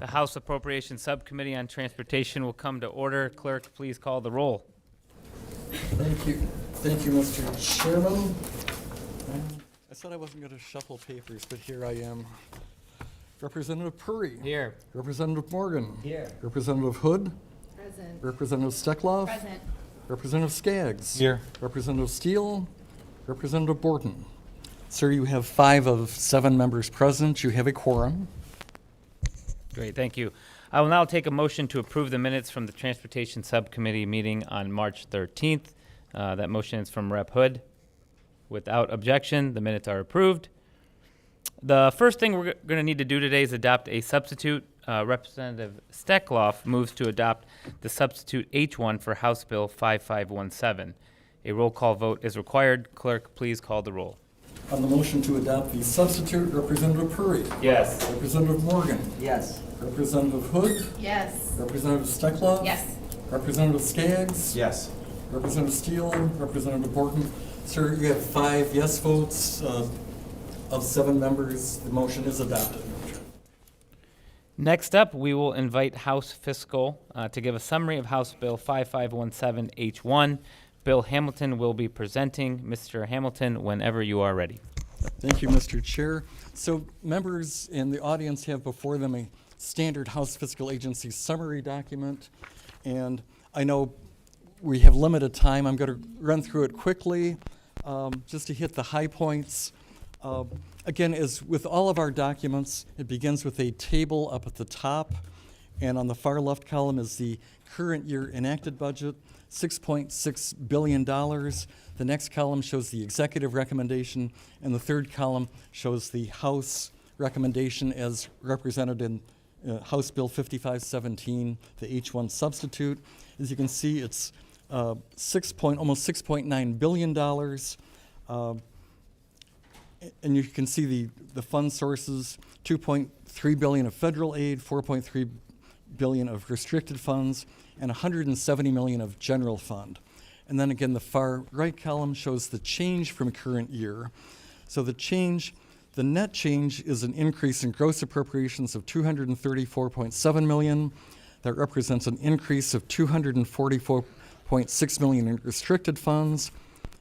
The House Appropriations Subcommittee on Transportation will come to order. Clerk, please call the roll. Thank you. Thank you, Mr. Chairman. I said I wasn't going to shuffle papers, but here I am. Representative Puri. Here. Representative Morgan. Here. Representative Hood. Present. Representative Steklov. Present. Representative Skaggs. Here. Representative Steele. Representative Borton. Sir, you have 5 of 7 members present. You have a quorum. Great, thank you. I will now take a motion to approve the minutes from the Transportation Subcommittee meeting on March 13th. That motion is from Rep. Hood. Without objection, the minutes are approved. The first thing we're going to need to do today is adopt a substitute. Representative Steklov moves to adopt the substitute H1 for House Bill 5517. A roll call vote is required. Clerk, please call the roll. On the motion to adopt the substitute, Representative Puri. Yes. Representative Morgan. Yes. Representative Hood. Yes. Representative Steklov. Yes. Representative Skaggs. Yes. Representative Steele. Representative Borton. Sir, you have 5 yes votes of 7 members. The motion is adopted. Next up, we will invite House Fiscal to give a summary of House Bill 5517H1. Bill Hamilton will be presenting. Mr. Hamilton, whenever you are ready. Thank you, Mr. Chair. So members in the audience have before them a standard House Fiscal Agency summary document. And I know we have limited time. I'm going to run through it quickly just to hit the high points. Again, as with all of our documents, it begins with a table up at the top. And on the far left column is the current year enacted budget, $6.6 billion. The next column shows the executive recommendation, and the third column shows the House recommendation as represented in House Bill 5517, the H1 substitute. As you can see, it's almost $6.9 billion. And you can see the fund sources, $2.3 billion of federal aid, $4.3 billion of restricted funds, and $170 million of general fund. And then again, the far right column shows the change from current year. So the net change is an increase in gross appropriations of $234.7 million. That represents an increase of $244.6 million in restricted funds,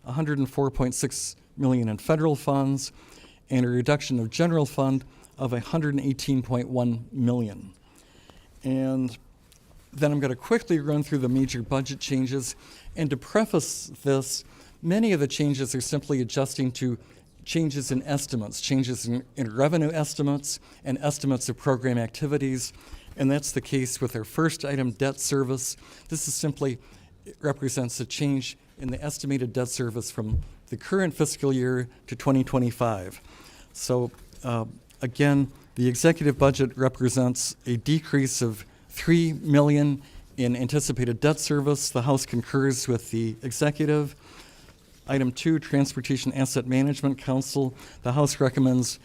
$104.6 million in federal funds, and a reduction of general fund of $118.1 million. And then I'm going to quickly run through the major budget changes. And to preface this, many of the changes are simply adjusting to changes in estimates, changes in revenue estimates and estimates of program activities. And that's the case with our first item, debt service. This is simply represents a change in the estimated debt service from the current fiscal year to 2025. So again, the executive budget represents a decrease of $3 million in anticipated debt service. The House concurs with the executive. Item 2, Transportation Asset Management Council. The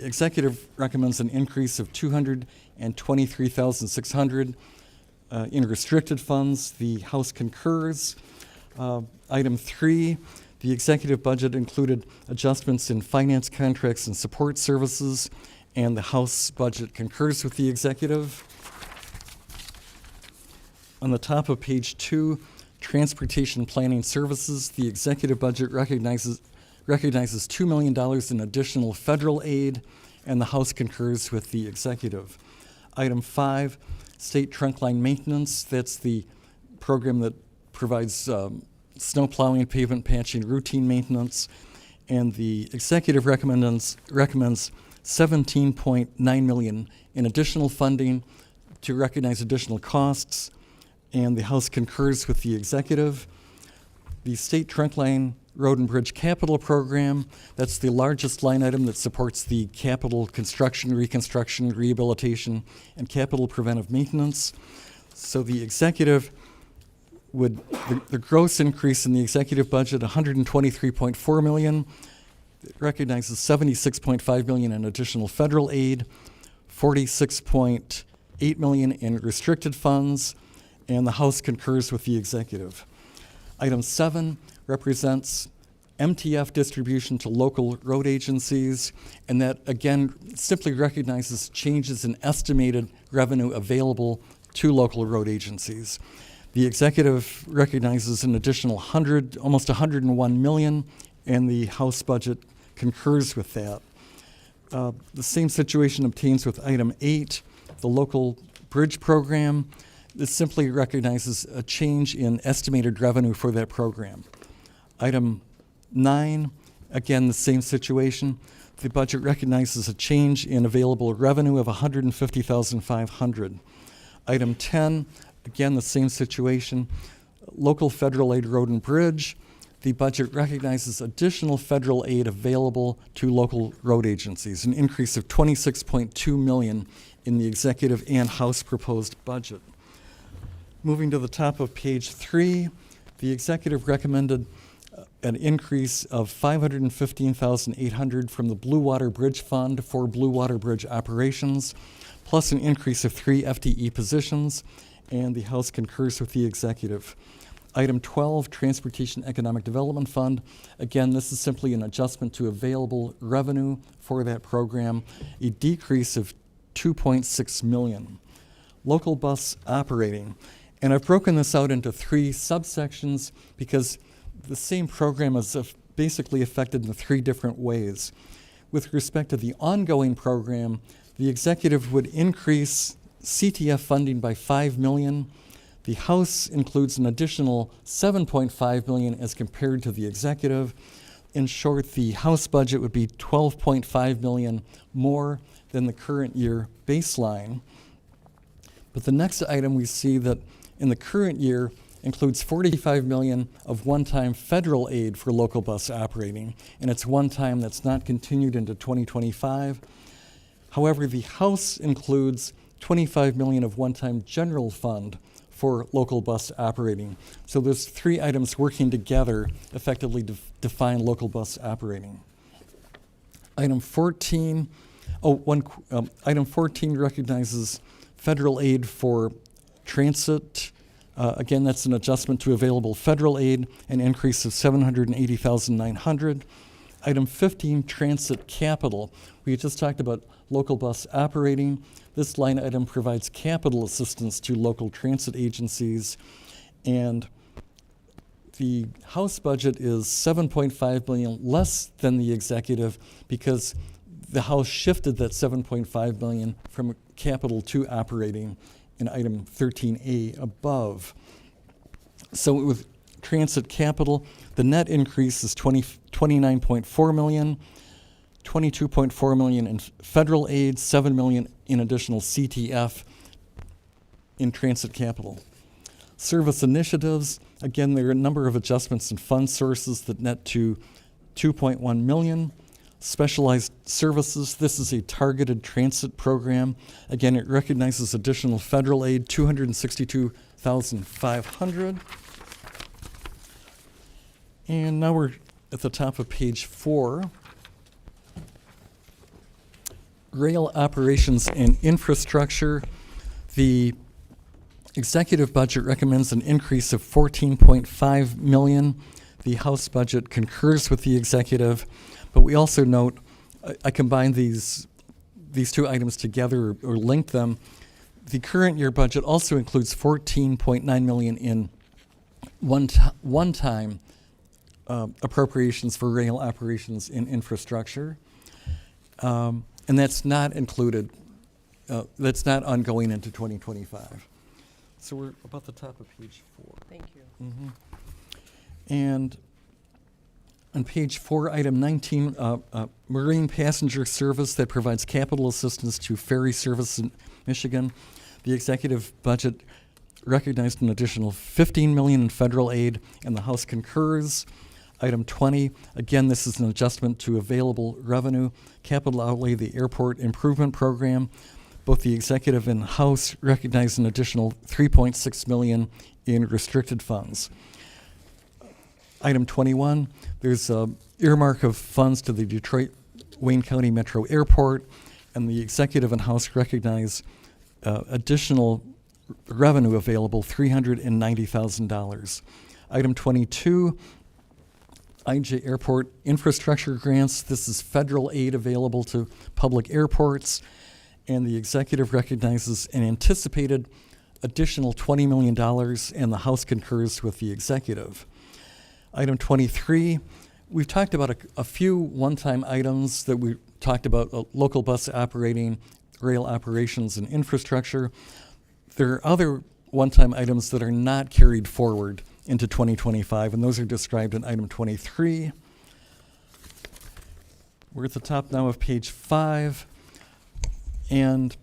executive recommends an increase of $223,600 in restricted funds. The House concurs. Item 3, the executive budget included adjustments in finance contracts and support services, and the House budget concurs with the executive. On the top of page 2, Transportation Planning Services, the executive budget recognizes $2 million in additional federal aid, and the House concurs with the executive. Item 5, State Trunkline Maintenance, that's the program that provides snow plowing, pavement patching, routine maintenance, and the executive recommends $17.9 million in additional funding to recognize additional costs, and the House concurs with the executive. The State Trunkline Road and Bridge Capital Program, that's the largest line item that supports the capital construction, reconstruction, rehabilitation, and capital preventive maintenance. So the executive the gross increase in the executive budget, $123.4 million. It recognizes $76.5 million in additional federal aid, $46.8 million in restricted funds, and the House concurs with the executive. Item 7 represents MTF distribution to local road agencies, and that again simply recognizes changes in estimated revenue available to local road agencies. The executive recognizes an additional almost 101 million, and the House budget concurs with that. The same situation obtains with item 8, the local bridge program. This simply recognizes a change in estimated revenue for that program. Item 9, again, the same situation. The budget recognizes a change in available revenue of $150,500. Item 10, again, the same situation. Local federal aid road and bridge. The budget recognizes additional federal aid available to local road agencies, an increase of $26.2 million in the executive and House proposed budget. Moving to the top of page 3, the executive recommended an increase of $515,800 from the Blue Water Bridge Fund for Blue Water Bridge operations, plus an increase of 3 FTE positions, and the House concurs with the executive. Item 12, Transportation Economic Development Fund. Again, this is simply an adjustment to available revenue for that program, a decrease of $2.6 million. Local bus operating. And I've broken this out into 3 subsections because the same program is basically affected in 3 different ways. With respect to the ongoing program, the executive would increase CTF funding by $5 million. The House includes an additional $7.5 million as compared to the executive. In short, the House budget would be $12.5 million more than the current year baseline. But the next item we see that in the current year includes $45 million of one-time federal aid for local bus operating, and it's one-time that's not continued into 2025. However, the House includes $25 million of one-time general fund for local bus operating. So there's 3 items working together effectively define local bus operating. Item 14, item 14 recognizes federal aid for transit. Again, that's an adjustment to available federal aid, an increase of $780,900. Item 15, transit capital. We just talked about local bus operating. This line item provides capital assistance to local transit agencies, and the House budget is $7.5 million less than the executive because the House shifted that $7.5 million from capital to operating in item 13A above. So with transit capital, the net increase is $29.4 million, $22.4 million in federal aid, $7 million in additional CTF in transit capital. Service initiatives, again, there are a number of adjustments in fund sources that net to $2.1 million. Specialized services, this is a targeted transit program. Again, it recognizes additional federal aid, $262,500. And now we're at the top of page 4. Rail operations and infrastructure. The executive budget recommends an increase of $14.5 million. The House budget concurs with the executive. But we also note, I combined these 2 items together or linked them. The current year budget also includes $14.9 million in one-time appropriations for rail operations in infrastructure. And that's not included, that's not ongoing into 2025. So we're about the top of page 4. Thank you. Mm-hmm. And on page 4, item 19, marine passenger service that provides capital assistance to ferry service in Michigan. The executive budget recognized an additional $15 million in federal aid, and the House concurs. Item 20, again, this is an adjustment to available revenue. Capital outlay, the airport improvement program. Both the executive and House recognize an additional $3.6 million in restricted funds. Item 21, there's a earmark of funds to the Detroit-Wayne County Metro Airport, and the executive and House recognize additional revenue available, $390,000. Item 22, IJ Airport infrastructure grants. This is federal aid available to public airports, and the executive recognizes an anticipated additional $20 million, and the House concurs with the executive. Item 23, we've talked about a few one-time items that we talked about, local bus operating, rail operations, and infrastructure. There are other one-time items that are not carried forward into 2025, and those are described in item 23. We're at the top now of page 5, and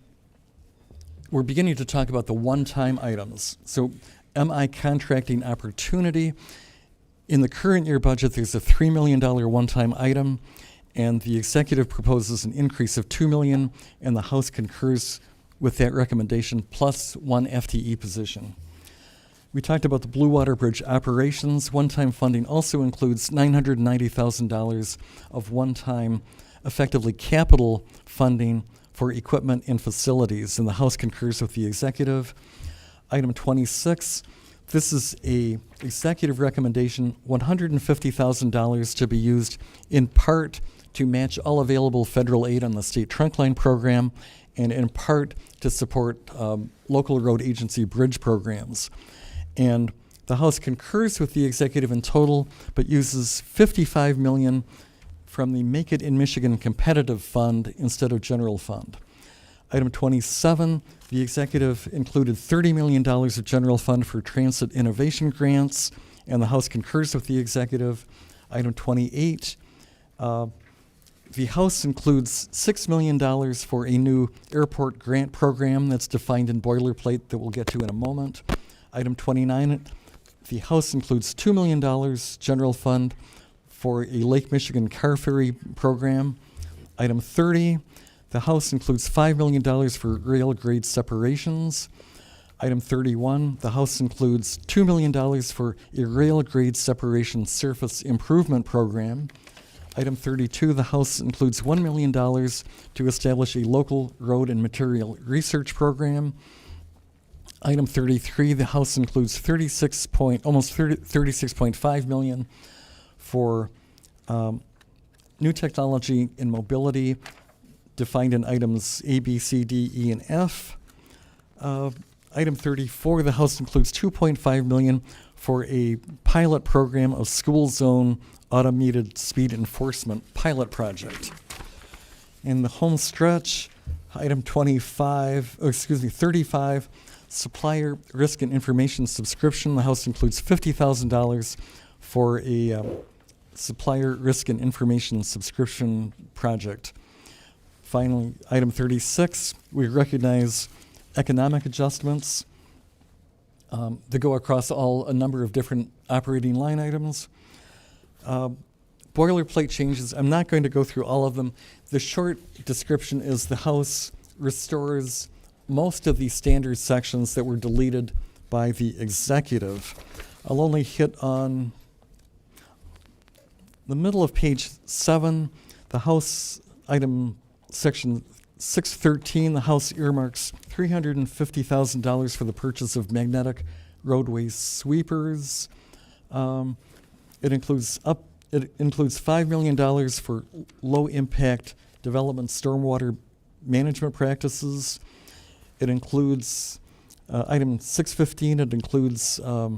we're beginning to talk about the one-time items. So MI contracting opportunity. In the current year budget, there's a $3 million one-time item, and the executive proposes an increase of $2 million, and the House concurs with that recommendation, plus 1 FTE position. We talked about the Blue Water Bridge operations. One-time funding also includes $990,000 of one-time, effectively capital funding for equipment and facilities, and the House concurs with the executive. Item 26, this is a executive recommendation, $150,000 to be used in part to match all available federal aid on the state trunk line program, and in part to support local road agency bridge programs. And the House concurs with the executive in total, but uses $55 million from the Make It in Michigan Competitive Fund instead of general fund. Item 27, the executive included $30 million of general fund for transit innovation grants, and the House concurs with the executive. Item 28, the House includes $6 million for a new airport grant program that's defined in boilerplate that we'll get to in a moment. Item 29, the House includes $2 million general fund for a Lake Michigan car ferry program. Item 30, the House includes $5 million for rail grade separations. Item 31, the House includes $2 million for a rail grade separation surface improvement program. Item 32, the House includes $1 million to establish a local road and material research program. Item 33, the House includes almost $36.5 million for new technology in mobility, defined in items A, B, C, D, E, and F. Item 34, the House includes $2.5 million for a pilot program of school zone automated speed enforcement pilot project. In the home stretch, item 35, supplier risk and information subscription. The House includes $50,000 for a supplier risk and information subscription project. Finally, item 36, we recognize economic adjustments that go across a number of different operating line items. Boilerplate changes, I'm not going to go through all of them. The short description is the House restores most of the standard sections that were deleted by the executive. I'll only hit on the middle of page 7, the House item section 613, the House earmarks $350,000 for the purchase of magnetic roadway sweepers. It includes $5 million for low impact development stormwater management practices. It includes item 615. It includes a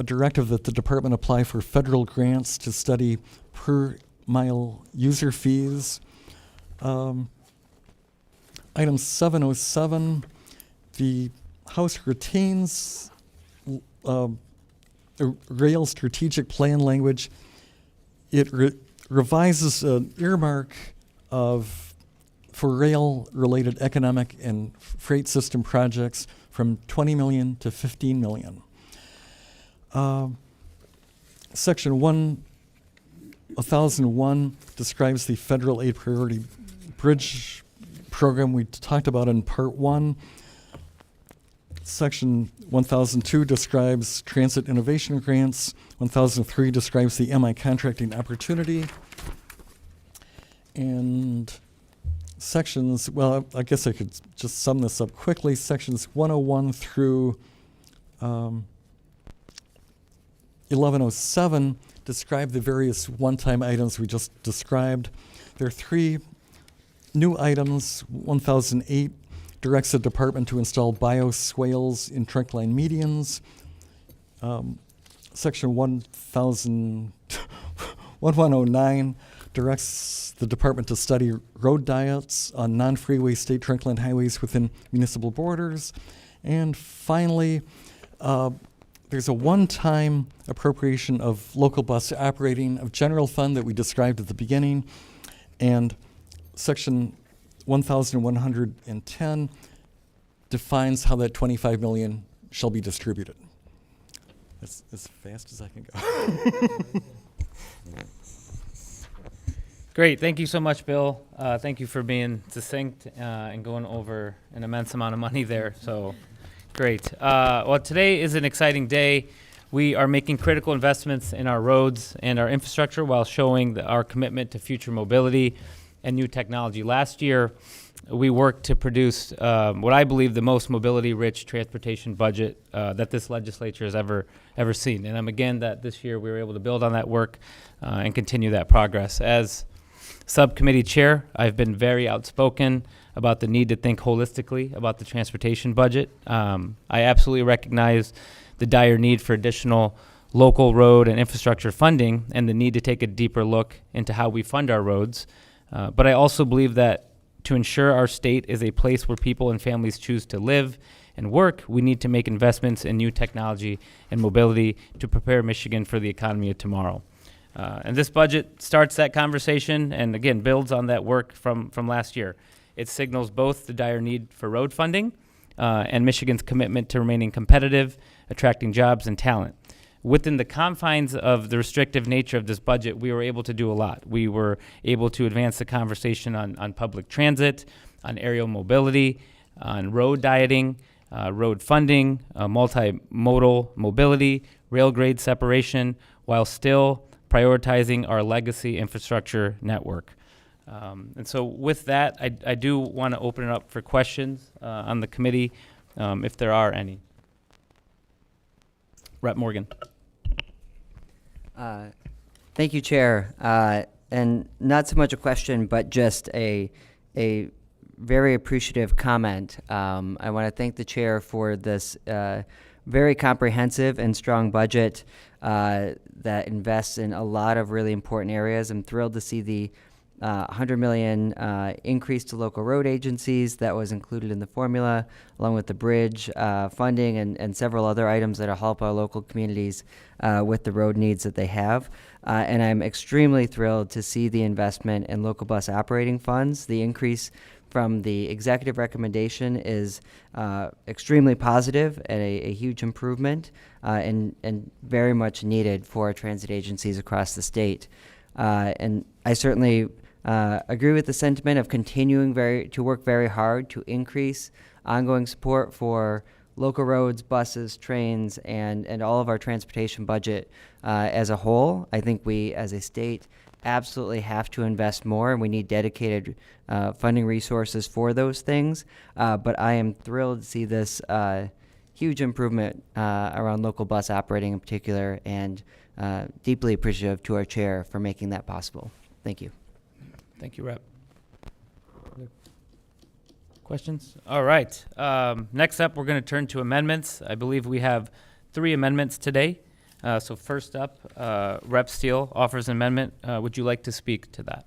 directive that the department apply for federal grants to study per mile user fees. Item 707, the House retains rail strategic plan language. It revises an earmark for rail-related economic and freight system projects from $20 million to $15 million. Section 1001 describes the federal aid priority bridge program we talked about in part 1. Section 1002 describes transit innovation grants. 1003 describes the MI contracting opportunity. And sections, well, I guess I could just sum this up quickly. Sections 101 through 1107 describe the various one-time items we just described. There are 3 new items. 1008 directs the department to install bioswales in trunk line medians. Section 1109 directs the department to study road diets on non-freeway state trunk line highways within municipal borders. And finally, there's a one-time appropriation of local bus operating of general fund that we described at the beginning. And section 1110 defines how that 25 million shall be distributed. That's as fast as I can go. Great. Thank you so much, Bill. Thank you for being succinct and going over an immense amount of money there. So great. Well, today is an exciting day. We are making critical investments in our roads and our infrastructure while showing our commitment to future mobility and new technology. Last year, we worked to produce what I believe the most mobility-rich transportation budget that this legislature has ever seen. And I'm again that this year we were able to build on that work and continue that progress. As subcommittee chair, I've been very outspoken about the need to think holistically about the transportation budget. I absolutely recognize the dire need for additional local road and infrastructure funding and the need to take a deeper look into how we fund our roads. But I also believe that to ensure our state is a place where people and families choose to live and work, we need to make investments in new technology and mobility to prepare Michigan for the economy of tomorrow. And this budget starts that conversation and, again, builds on that work from last year. It signals both the dire need for road funding and Michigan's commitment to remaining competitive, attracting jobs and talent. Within the confines of the restrictive nature of this budget, we were able to do a lot. We were able to advance the conversation on public transit, on aerial mobility, on road dieting, road funding, multimodal mobility, rail grade separation, while still prioritizing our legacy infrastructure network. And so with that, I do want to open it up for questions on the committee, if there are any. Rep. Morgan. Thank you, Chair. And not so much a question, but just a very appreciative comment. I want to thank the Chair for this very comprehensive and strong budget that invests in a lot of really important areas. I'm thrilled to see the $100 million increase to local road agencies that was included in the formula, along with the bridge funding and several other items that will help our local communities with the road needs that they have. And I'm extremely thrilled to see the investment in local bus operating funds. The increase from the executive recommendation is extremely positive and a huge improvement and very much needed for transit agencies across the state. And I certainly agree with the sentiment of continuing to work very hard to increase ongoing support for local roads, buses, trains, and all of our transportation budget as a whole. I think we, as a state, absolutely have to invest more, and we need dedicated funding resources for those things. But I am thrilled to see this huge improvement around local bus operating in particular, and deeply appreciative to our chair for making that possible. Thank you. Thank you, Rep. Questions? All right. Next up, we're going to turn to amendments. I believe we have 3 amendments today. So first up, Rep. Steele offers an amendment. Would you like to speak to that?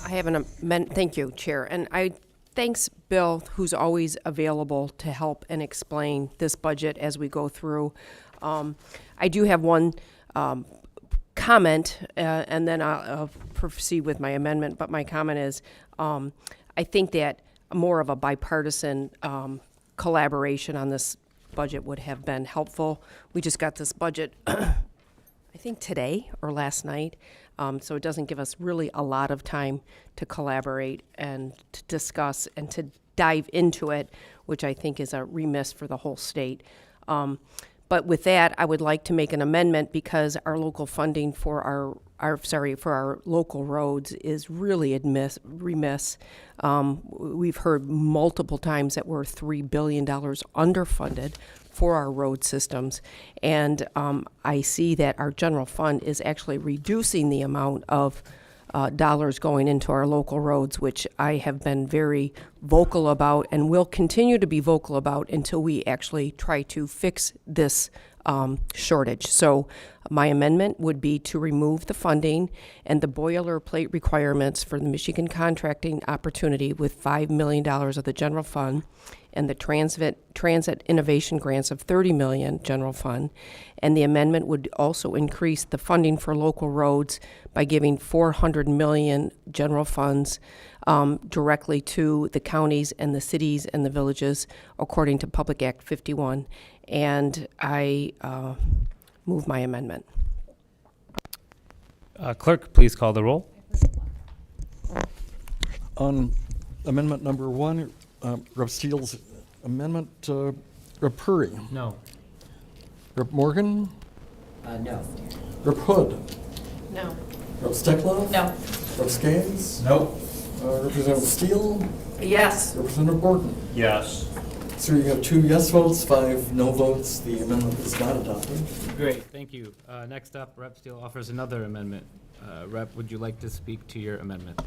I have an amendment. Thank you, Chair. And thanks, Bill, who's always available to help and explain this budget as we go through. I do have one comment, and then I'll proceed with my amendment. But my comment is, I think that more of a bipartisan collaboration on this budget would have been helpful. We just got this budget, I think today or last night, so it doesn't give us really a lot of time to collaborate and to discuss and to dive into it, which I think is a remiss for the whole state. But with that, I would like to make an amendment because our local funding for for our local roads is really remiss. We've heard multiple times that we're $3 billion underfunded for our road systems. And I see that our general fund is actually reducing the amount of dollars going into our local roads, which I have been very vocal about and will continue to be vocal about until we actually try to fix this shortage. So my amendment would be to remove the funding and the boilerplate requirements for the Michigan contracting opportunity with $5 million of the general fund and the transit innovation grants of $30 million general fund. And the amendment would also increase the funding for local roads by giving $400 million general funds directly to the counties and the cities and the villages according to Public Act 51. And I move my amendment. Clerk, please call the roll. On amendment number 1, Rep. Steele's amendment, Rep. Puri, No. Rep. Morgan, No. Rep. Hood, No. Rep. Steklov, No. Rep. Skaggs, No. Representative Steele, Yes. Representative Borton. Yes. So you have 2 yes votes, 5 no votes. The amendment is not adopted. Great, thank you. Next up, Rep. Steele offers another amendment. Rep, would you like to speak to your amendment?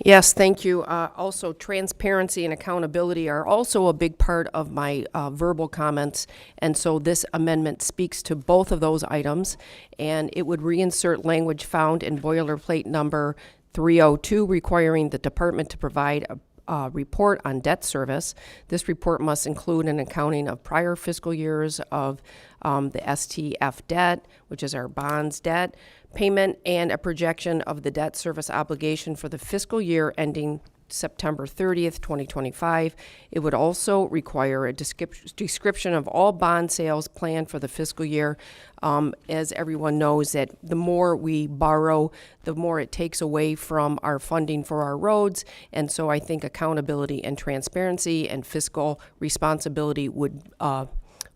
Yes, thank you. Also, transparency and accountability are also a big part of my verbal comments, and so this amendment speaks to both of those items, and it would reinsert language found in boilerplate number 302 requiring the department to provide a report on debt service. This report must include an accounting of prior fiscal years of the STF debt, which is our bonds debt, payment, and a projection of the debt service obligation for the fiscal year ending September 30th, 2025. It would also require a description of all bond sales planned for the fiscal year. As everyone knows, that the more we borrow, the more it takes away from our funding for our roads. And so I think accountability and transparency and fiscal responsibility would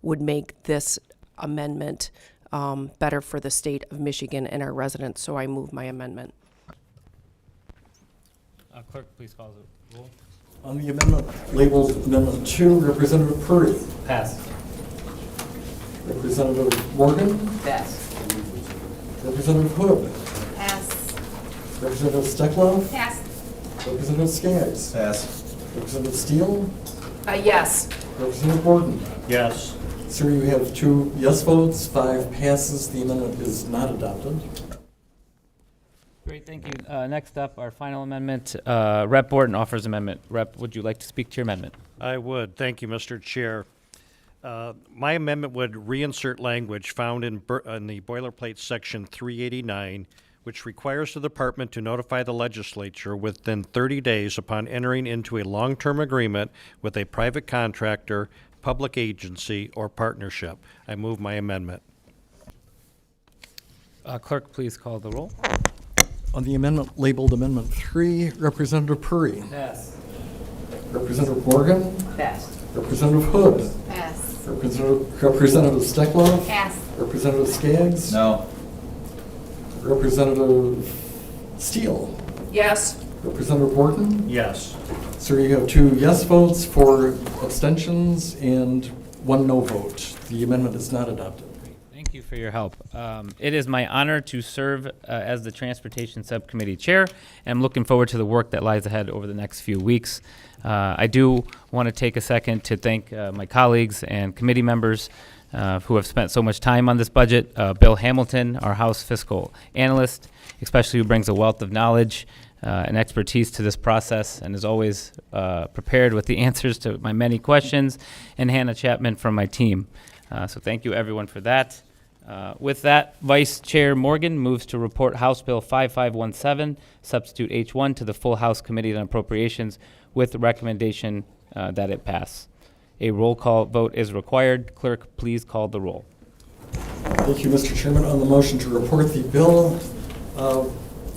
make this amendment better for the state of Michigan and our residents. So I move my amendment. Clerk, please call the roll. On the amendment labeled Amendment 2, Representative Puri, Pass. Representative Morgan, Pass. Representative Hood, Pass. Representative Steklov, Pass. Representative Skaggs, Pass. Representative Steele, Yes. Representative Borton. Yes. Sir, you have 2 yes votes, 5 passes. The amendment is not adopted. Great, thank you. Next up, our final amendment. Rep. Borton offers amendment. Rep., would you like to speak to your amendment? I would. Thank you, Mr. Chair. My amendment would reinsert language found in the boilerplate section 389, which requires the department to notify the legislature within 30 days upon entering into a long-term agreement with a private contractor, public agency, or partnership. I move my amendment. Clerk, please call the roll. On the amendment labeled Amendment 3, Representative Puri, Pass. Representative Morgan, Pass. Representative Hood, Pass. Representative Steklov, Pass. Representative Skaggs, No. Representative Steele, Yes. Representative Borton. Yes. Sir, you have 2 yes votes, 4 abstentions, and 1 no vote. The amendment is not adopted. Thank you for your help. It is my honor to serve as the Transportation Subcommittee Chair, and I'm looking forward to the work that lies ahead over the next few weeks. I do want to take a second to thank my colleagues and committee members who have spent so much time on this budget. Bill Hamilton, our House Fiscal Analyst, especially who brings a wealth of knowledge and expertise to this process and is always prepared with the answers to my many questions, and Hannah Chapman from my team. So thank you, everyone, for that. With that, Vice Chair Morgan moves to report House Bill 5517, substitute H1, to the full House Committee on Appropriations with the recommendation that it pass. A roll call vote is required. Clerk, please call the roll. Thank you, Mr. Chairman. On the motion to report the bill,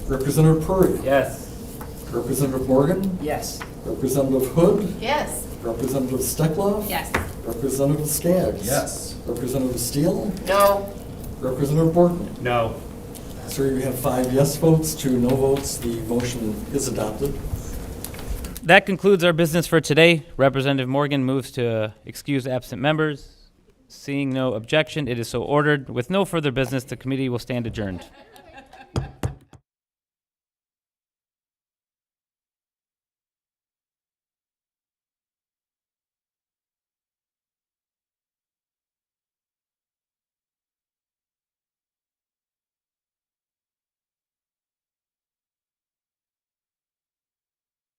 Representative Puri, Yes. Representative Morgan, Yes. Representative Hood, Yes. Representative Steklov, Yes. Representative Skaggs, Yes. Representative Steele, No. Representative Borton. No. So you have 5 yes votes, 2 no votes. The motion is adopted. That concludes our business for today. Representative Morgan moves to excuse absent members. Seeing no objection, it is so ordered. With no further business, the committee will stand adjourned.